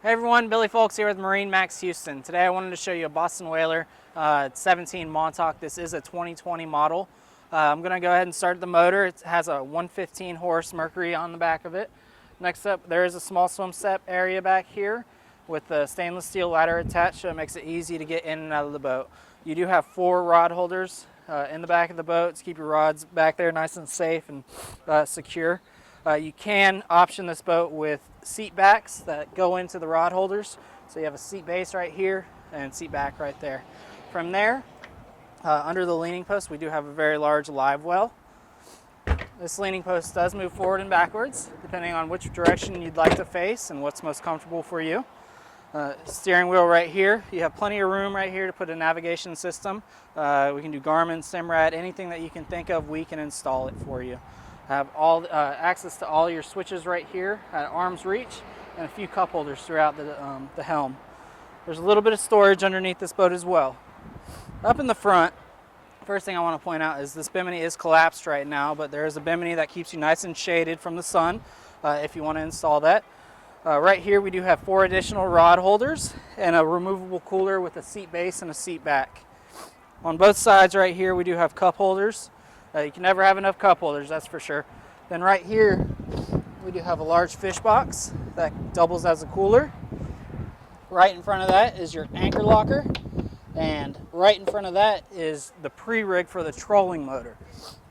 Hey everyone, Billy Folks here with MarineMax Houston. Today I wanted to show you a Boston Whaler 17 Montauk. This is a 2020 model. I'm going to go ahead and start the motor. It has a 115 horse Mercury on the back of it. Next up, there is a small swim set area back here with the stainless steel ladder attached, so it makes it easy to get in and out of the boat. You do have 4 rod holders in the back of the boat to keep your rods back there nice and safe and secure. You can option this boat with seat backs that go into the rod holders. So you have a seat base right here and seat back right there. From there, under the leaning post, we do have a very large live well. This leaning post does move forward and backwards, depending on which direction you'd like to face and what's most comfortable for you. Steering wheel right here. You have plenty of room right here to put a navigation system. We can do Garmin, Simrad, anything that you can think of, we can install it for you. Have all access to all your switches right here at arm's reach, and a few cup holders throughout the helm. There's a little bit of storage underneath this boat as well. Up in the front, first thing I want to point out is this bimini is collapsed right now, but there is a bimini that keeps you nice and shaded from the sun if you want to install that. Right here we do have 4 additional rod holders and a removable cooler with a seat base and a seat back. On both sides right here we do have cup holders. You can never have enough cup holders, that's for sure. Then right here, we do have a large fish box that doubles as a cooler. Right in front of that is your anchor locker. And right in front of that is the pre-rig for the trolling motor.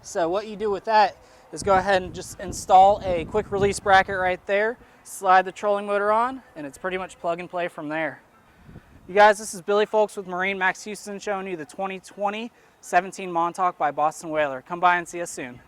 So what you do with that is go ahead and just install a quick release bracket right there, slide the trolling motor on, and it's pretty much plug and play from there. You guys, this is Billy Folks with MarineMax Houston showing you the 2020 17 Montauk by Boston Whaler. Come by and see us soon.